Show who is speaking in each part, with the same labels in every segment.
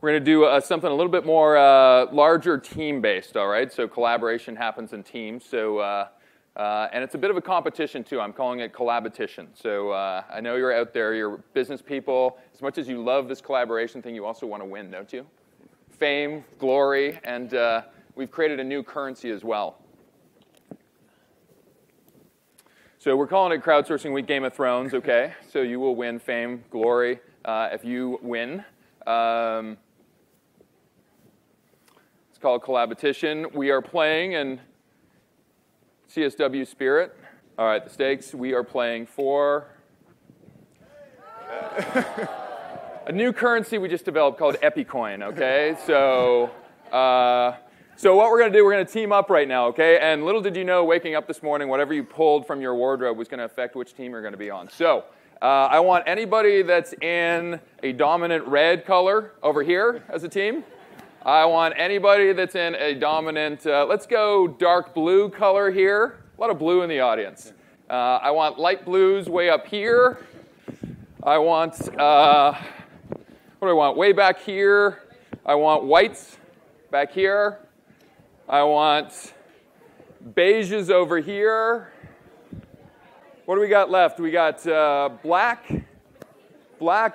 Speaker 1: We're going to do something a little bit more larger team-based, all right? So collaboration happens in teams. So, and it's a bit of a competition, too. I'm calling it collabitition. So I know you're out there. You're business people. As much as you love this collaboration thing, you also want to win, don't you? Fame, glory, and we've created a new currency as well. So we're calling it Crowdsourcing Week Game of Thrones, okay? So you will win fame, glory, if you win. It's called Collabitition. We are playing in CSW spirit. All right, the stakes. We are playing for a new currency we just developed called Epicoin, okay? So what we're going to do, we're going to team up right now, okay? And little did you know, waking up this morning, whatever you pulled from your wardrobe was going to affect which team you're going to be on. So I want anybody that's in a dominant red color over here as a team. I want anybody that's in a dominant, let's go dark blue color here. A lot of blue in the audience. I want light blues way up here. I want, what do I want? Way back here. I want whites back here. I want beiges over here. What do we got left? We got black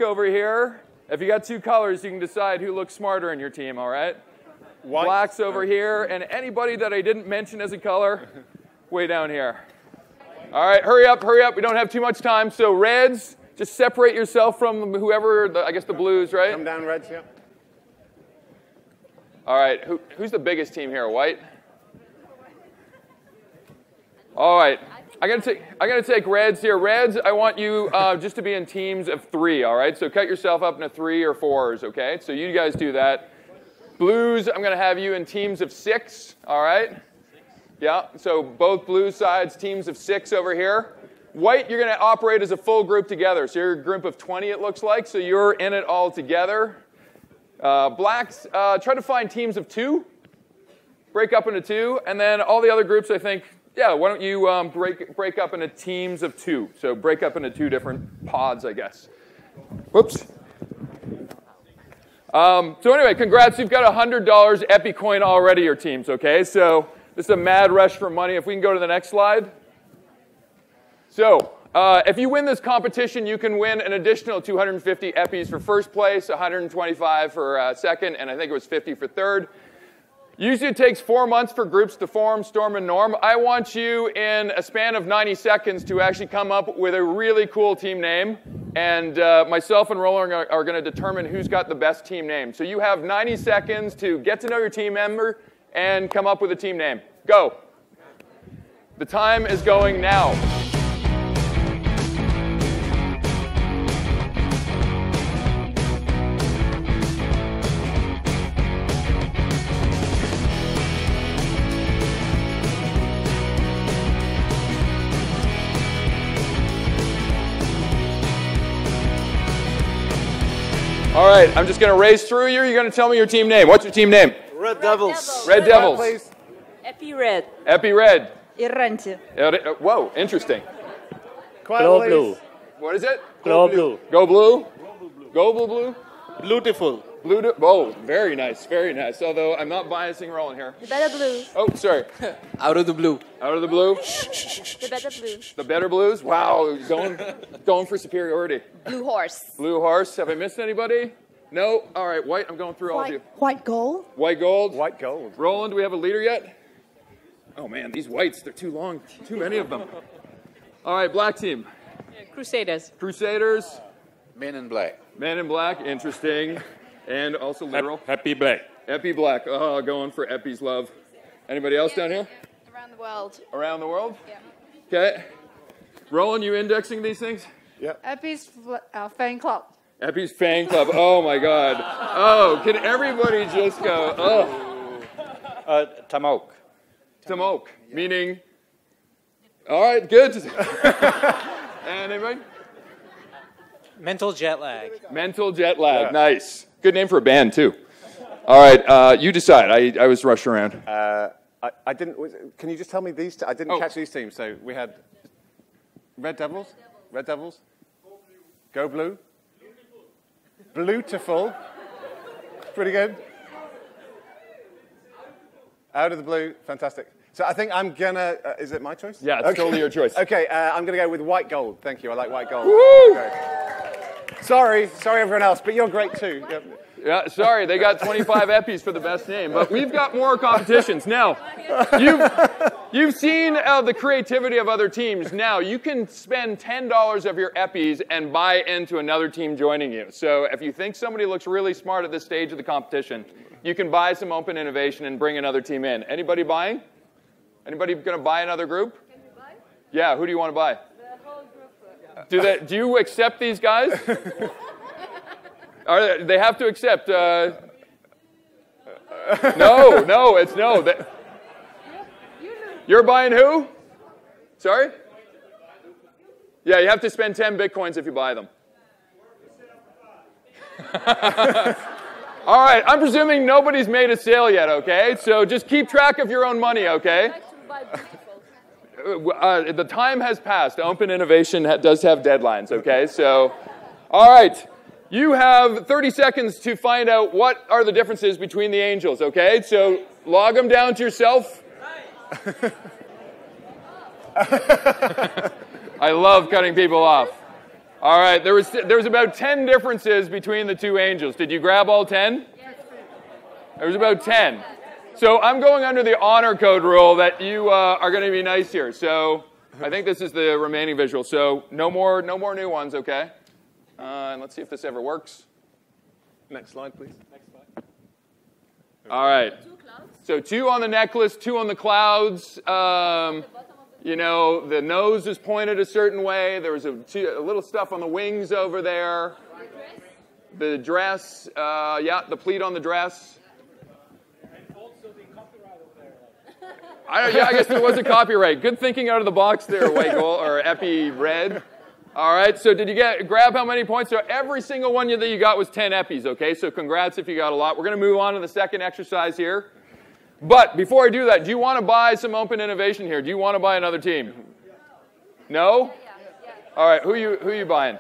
Speaker 1: over here. If you got two colors, you can decide who looks smarter in your team, all right? White. Black's over here, and anybody that I didn't mention as a color, way down here. All right, hurry up. We don't have too much time. So reds, just separate yourself from whoever, I guess the blues, right?
Speaker 2: Come down, reds, yeah.
Speaker 1: All right, who's the biggest team here? White? All right, I'm gonna take reds here. Reds, I want you just to be in teams of 3, all right? So cut yourself up into 3 or 4s, okay? So you guys do that. Blues, I'm gonna have you in teams of 6, all right? Yeah, so both blue sides, teams of 6 over here. White, you're gonna operate as a full group together. So you're a group of 20, it looks like, so you're in it all together. Blacks, try to find teams of 2, break up into 2, and then all the other groups, I think, yeah, why don't you break up into teams of 2? So break up into 2 different pods, I guess. Whoops. So anyway, congrats, you've got $100 Epicoin already, your teams, okay? So this is a mad rush for money. If we can go to the next slide. So if you win this competition, you can win an additional 250 Epis for first place, 125 for second, and I think it was 50 for third. Usually it takes 4 months for groups to form, storm, and norm. I want you in a span of 90 seconds to actually come up with a really cool team name, and myself and Roland are going to determine who's got the best team name. So you have 90 seconds to get to know your team member and come up with a team name. Go. The time is going now. All right, I'm just going to race through you. You're going to tell me your team name. What's your team name?
Speaker 3: Red Devils.
Speaker 1: Red Devils.
Speaker 2: Please.
Speaker 4: Epi Red.
Speaker 1: Epi Red.
Speaker 4: Errante.
Speaker 1: Whoa, interesting.
Speaker 3: Glow Blue.
Speaker 1: What is it?
Speaker 3: Glow Blue.
Speaker 1: Go Blue. Go Blue Blue.
Speaker 3: Beautiful.
Speaker 1: Oh, very nice, very nice. Although I'm not biasing Roland here.
Speaker 4: The better blues.
Speaker 1: Oh, sorry.
Speaker 5: Out of the blue.
Speaker 1: Out of the blue.
Speaker 4: The better blues.
Speaker 1: The better blues. Wow, going for superiority.
Speaker 4: Blue horse.
Speaker 1: Blue horse. Have I missed anybody? No. All right, white. I'm going through all of you.
Speaker 6: White gold.
Speaker 1: White gold.
Speaker 2: White gold.
Speaker 1: Roland, do we have a leader yet? Oh man, these whites, they're too long. Too many of them. All right, black team.
Speaker 4: Crusaders.
Speaker 1: Crusaders.
Speaker 5: Men in black.
Speaker 1: Men in black. Interesting. And also literal.
Speaker 3: Happy Black.
Speaker 1: Epi Black. Oh, going for Epi's love. Anybody else down here?
Speaker 4: Around the world.
Speaker 1: Around the world?
Speaker 4: Yeah.
Speaker 1: Okay. Roland, you indexing these things?
Speaker 2: Yep.
Speaker 6: Epi's fan club.
Speaker 1: Epi's fan club. Oh, my God. Oh, can everybody just go, oh.
Speaker 3: Tamok.
Speaker 1: Tamok, meaning, all right, good. And anybody?
Speaker 7: Mental jet lag.
Speaker 1: Mental jet lag, yeah. Nice. Good name for a band, too. All right, you decide. I was rushed around.
Speaker 2: I didn't, can you just tell me these? I didn't catch these teams. So we had Red Devils. Red Devils. Go Blue. Beautiful. Pretty good. Out of the blue, fantastic. So I think I'm gonna, is it my choice?
Speaker 1: Yeah, it's totally your choice.
Speaker 2: Okay, I'm gonna go with white gold. Thank you, I like white gold.
Speaker 1: Woo!
Speaker 2: Okay. Sorry everyone else, but you're great too. Yep.
Speaker 1: Yeah, sorry, they got 25 Eppies for the best name, but we've got more competitions. Now, you've seen the creativity of other teams. Now, you can spend $10 of your Eppies and buy into another team joining you. So if you think somebody looks really smart at this stage of the competition, you can buy some open innovation and bring another team in. Anybody buying? Anybody going to buy another group?
Speaker 4: Can we buy?
Speaker 1: Yeah, who do you want to buy?
Speaker 4: The whole group.
Speaker 1: Do you accept these guys? They have to accept. No, it's no. You're buying who? Sorry? Yeah, you have to spend 10 Bitcoins if you buy them. All right, I'm presuming nobody's made a sale yet, okay? So just keep track of your own money, okay? The time has passed. Open innovation does have deadlines, okay? So, all right. You have 30 seconds to find out what are the differences between the angels, okay? So log them down to yourself. I love cutting people off. All right, there was about 10 differences between the two angels. Did you grab all 10? Yes. There was about 10. So I'm going under the honor code rule that you are going to be nice here. So I think this is the remaining visual. So no more new ones, okay? And let's see if this ever works.
Speaker 2: Next slide, please. Next slide.
Speaker 1: All right. So 2 on the necklace, 2 on the clouds. You know, the nose is pointed a certain way. There was a little stuff on the wings over there. The dress, yeah, the pleat on the dress.
Speaker 7: And also the copyright over there.
Speaker 1: I guess there was a copyright. Good thinking out of the box there, White Gold, or Epi Red. All right, so did you grab how many points? So every single one that you got was 10 Eppies, okay? So congrats if you got a lot. We're going to move on to the second exercise here. But before I do that, do you want to buy some open innovation here? Do you want to buy another team? No? All right, who you buying?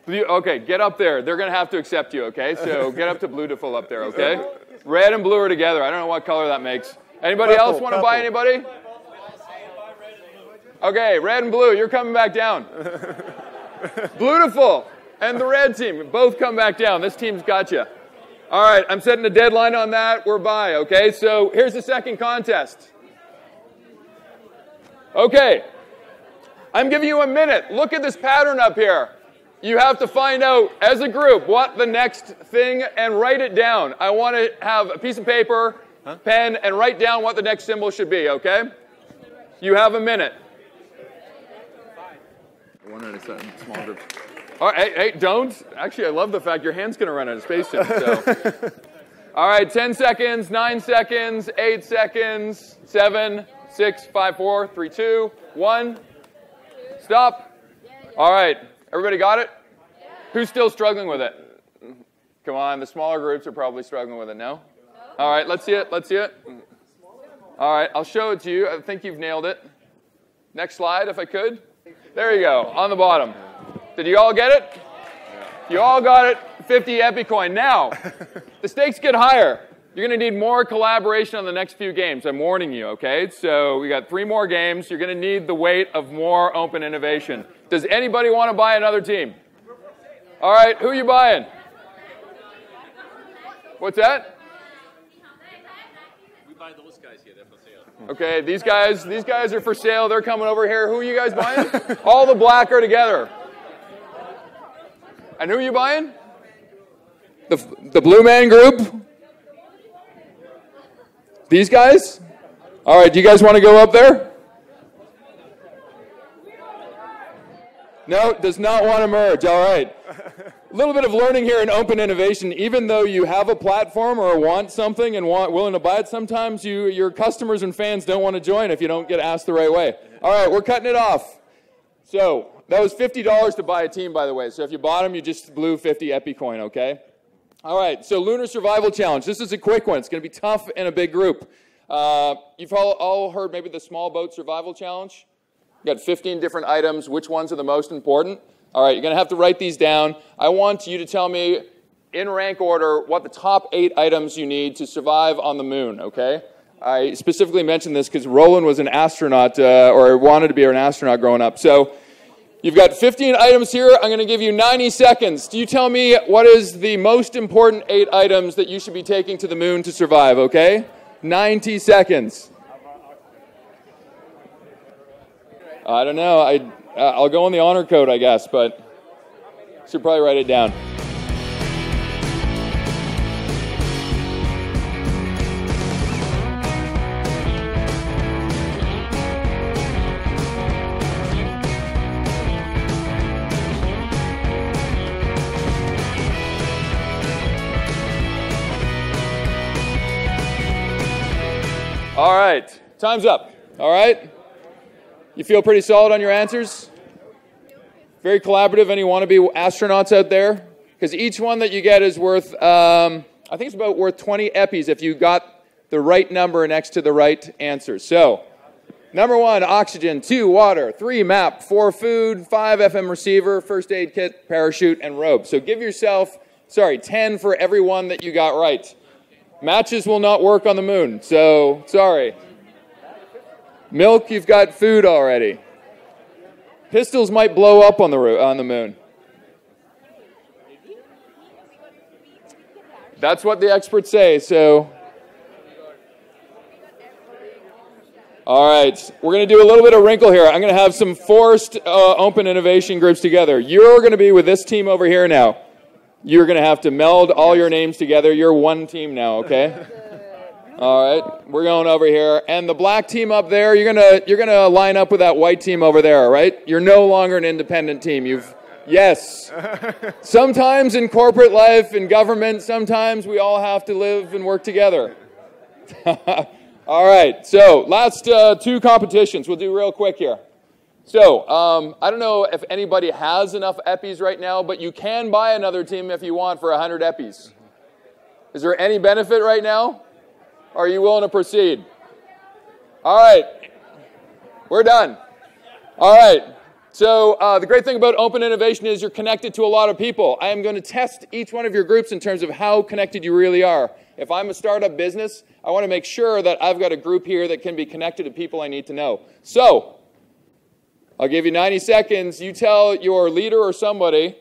Speaker 1: Okay, get up there. They're going to have to accept you, okay? So get up to Bluetiful up there, okay? Red and blue are together. I don't know what color that makes. Anybody else want to buy anybody? Okay, red and blue, you're coming back down. Bluetiful and the red team, both come back down. This team's got you. All right, I'm setting a deadline on that. We're by, okay? So here's the second contest. Okay, I'm giving you a minute. Look at this pattern up here. You have to find out, as a group, what the next thing, and write it down. I want to have a piece of paper, pen, and write down what the next symbol should be, okay? You have a minute. One at a small group. All right, hey, don't. Actually, I love the fact your hand's going to run out of space soon. So. All right, 10 seconds, 9 seconds, 8 seconds, 7, 6, 5, 4, 3, 2, 1. Stop. All right, everybody got it? Who's still struggling with it? Come on, the smaller groups are probably struggling with it, no? All right, let's see it, let's see it. All right, I'll show it to you. I think you've nailed it. Next slide, if I could. There you go, on the bottom. Did you all get it? You all got it, 50 Epicoin. Now, the stakes get higher. You're going to need more collaboration on the next few games. I'm warning you, okay? So we got 3 more games. You're going to need the weight of more open innovation. Does anybody want to buy another team? All right, who are you buying? What's that?
Speaker 3: We buy those guys here, they're for sale.
Speaker 1: Okay, these guys are for sale. They're coming over here. Who are you guys buying? All the black are together. And who are you buying? The Blue Man Group? These guys? All right, do you guys want to go up there? No, does not want to merge. All right. A little bit of learning here in open innovation. Even though you have a platform or want something and willing to buy it, sometimes your customers and fans don't want to join if you don't get asked the right way. All right, we're cutting it off. So that was $50 to buy a team, by the way. So if you bought them, you just blew 50 Epicoin, okay? All right, so Lunar Survival Challenge. This is a quick one. It's going to be tough in a big group. You've all heard maybe the Small Boat Survival Challenge? You got 15 different items. Which ones are the most important? All right, you're going to have to write these down. I want you to tell me in rank order, what the top 8 items you need to survive on the moon, okay? I specifically mentioned this because Roland was an astronaut, or wanted to be an astronaut growing up. So you've got 15 items here. I'm going to give you 90 seconds. Do you tell me what is the most important 8 items that you should be taking to the moon to survive, okay? 90 seconds. I don't know. I'll go on the honor code, I guess, but should probably write it down. All right, time's up. All right? You feel pretty solid on your answers? Very collaborative. Any wannabe astronauts out there? Because each one that you get is worth, I think it's about worth 20 eppies if you got the right number next to the right answer. So, number 1, oxygen. 2, water. 3, map. 4, food. 5, FM receiver. First aid kit, parachute, and rope. So give yourself, 10 for every one that you got right. Matches will not work on the moon, so sorry. Milk, you've got food already. Pistols might blow up on the moon. That's what the experts say, so. All right, we're going to do a little bit of wrinkle here. I'm going to have some forced open innovation groups together. You're going to be with this team over here now. You're going to have to meld all your names together. You're one team now, okay? All right, we're going over here. And the black team up there, you're gonna line up with that white team over there, all right? You're no longer an independent team. Yes. Sometimes in corporate life, in government, sometimes we all have to live and work together. All right, so last 2 competitions. We'll do real quick here. So, I don't know if anybody has enough eppies right now, but you can buy another team if you want for 100 eppies. Is there any benefit right now? Or are you willing to proceed? All right, we're done. All right, so the great thing about open innovation is you're connected to a lot of people. I am going to test each one of your groups in terms of how connected you really are. If I'm a startup business, I want to make sure that I've got a group here that can be connected to people I need to know. So, I'll give you 90 seconds. You tell your leader or somebody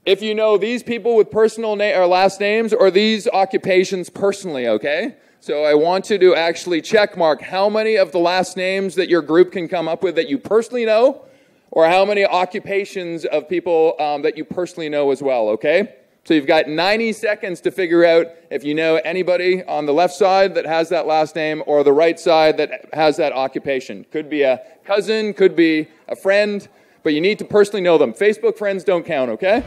Speaker 1: if you know these people with personal or last names or these occupations personally, okay? So I want you to actually check mark how many of the last names that your group can come up with that you personally know, or how many occupations of people that you personally know as well, okay? So you've got 90 seconds to figure out if you know anybody on the left side that has that last name or the right side that has that occupation. Could be a cousin, could be a friend, but you need to personally know them. Facebook friends don't count, okay?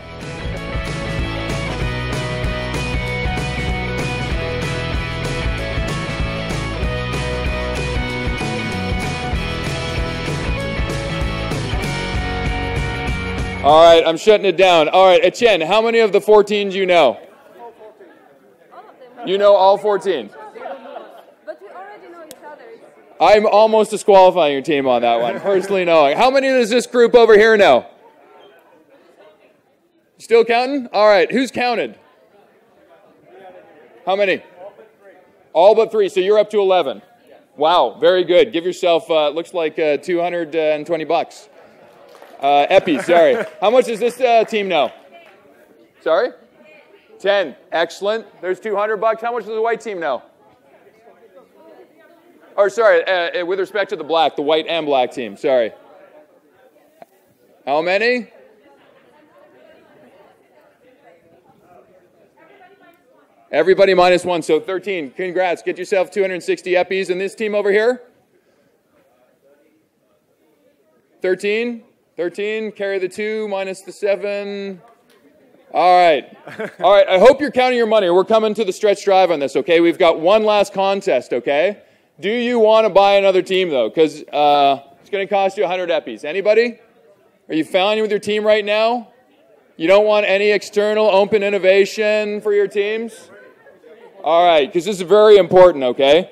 Speaker 1: All right, I'm shutting it down. All right, Etienne, how many of the 14 do you know?
Speaker 4: All 14.
Speaker 1: You know all 14.
Speaker 4: But we already know each other.
Speaker 1: I'm almost disqualifying your team on that one, personally knowing. How many does this group over here know? Still counting? All right, who's counted? How many? All but 3, so you're up to 11. Wow, very good. Give yourself, looks like 220 bucks. Epi, sorry. How much does this team know? Sorry? 10. Excellent. There's 200 bucks. How much does the white team know? Or sorry, with respect to the white and black team. Sorry. How many? Everybody -1, so 13. Congrats. Get yourself 260 eppies. And this team over here? 13. 13, carry the 2, minus the 7. All right. All right, I hope you're counting your money. We're coming to the stretch drive on this, okay? We've got one last contest, okay? Do you want to buy another team, though? Because it's going to cost you 100 eppies. Anybody? Are you fine with your team right now? You don't want any external open innovation for your teams? All right, because this is very important, okay?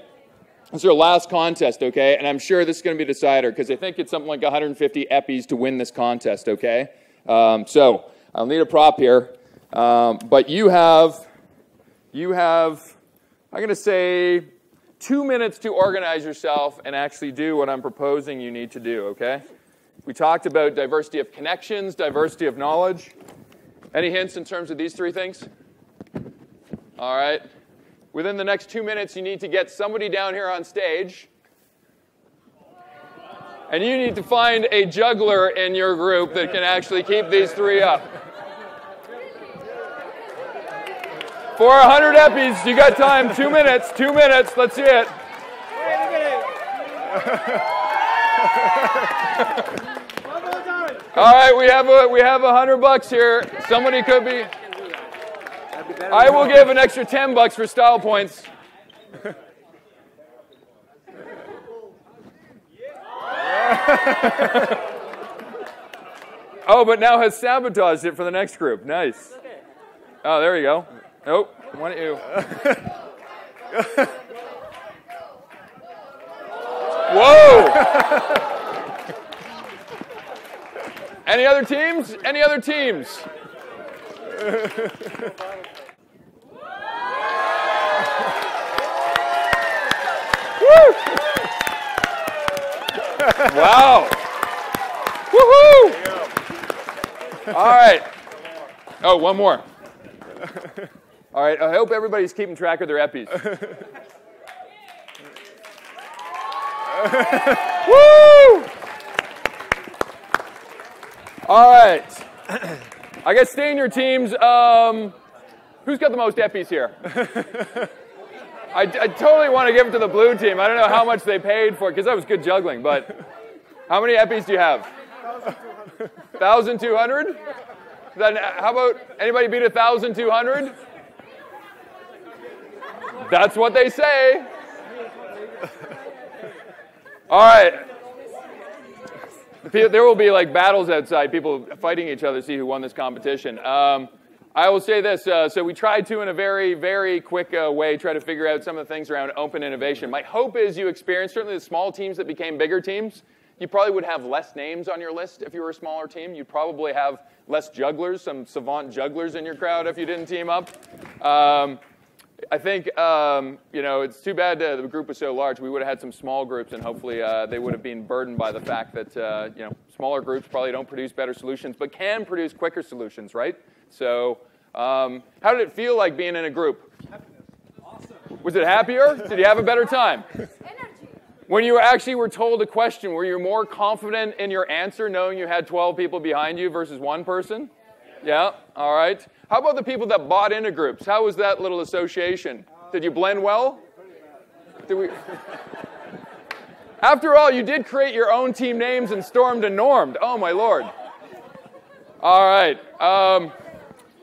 Speaker 1: This is our last contest, okay? And I'm sure this is going to be a decider because I think it's something like 150 eppies to win this contest, okay? So I'll need a prop here. But you have, I'm going to say, 2 minutes to organize yourself and actually do what I'm proposing you need to do, okay? We talked about diversity of connections, diversity of knowledge. Any hints in terms of these three things? All right. Within the next 2 minutes, you need to get somebody down here on stage. And you need to find a juggler in your group that can actually keep these three up. For 100 eppies, you got time. 2 minutes. 2 minutes. Let's see it. All right, we have $100 here. Somebody could be. I will give an extra $10 for style points. Oh, but now has sabotaged it for the next group. Nice. Oh, there you go. Nope. Why don't you? Whoa! Any other teams? Any other teams? Woo! Wow! Woohoo! All right. Oh, one more. All right. I hope everybody's keeping track of their eppies. Woo! All right. I guess stay in your teams. Who's got the most eppies here? I totally want to give it to the blue team. I don't know how much they paid for it, because that was good juggling. But how many eppies do you have? 1,200? How about anybody beat 1,200? That's what they say. All right. There will be like battles outside, people fighting each other to see who won this competition. I will say this. So we tried to, in a very, very quick way, try to figure out some of the things around open innovation. My hope is you experience, certainly the small teams that became bigger teams, you probably would have less names on your list if you were a smaller team. You'd probably have less jugglers, some savant jugglers in your crowd if you didn't team up. I think, it's too bad the group was so large. We would have had some small groups, and hopefully they would have been burdened by the fact that, smaller groups probably don't produce better solutions, but can produce quicker solutions, right? So how did it feel like being in a group? Awesome. Was it happier? Did you have a better time? When you actually were told a question, were you more confident in your answer knowing you had 12 people behind you versus one person? Yeah, all right. How about the people that bought into groups? How was that little association? Did you blend well? After all, you did create your own team names and stormed and normed. Oh, my Lord. All right.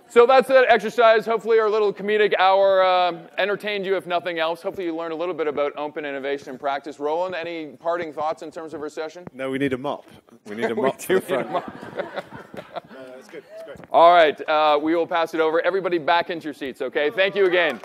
Speaker 1: So that's that exercise. Hopefully our little comedic hour entertained you, if nothing else. Hopefully you learned a little bit about open innovation in practice. Roland, any parting thoughts in terms of our session?
Speaker 2: No, we need a mop. We need a mop for the front. That's good. That's great.
Speaker 1: All right. We will pass it over. Everybody back into your seats, okay? Thank you again.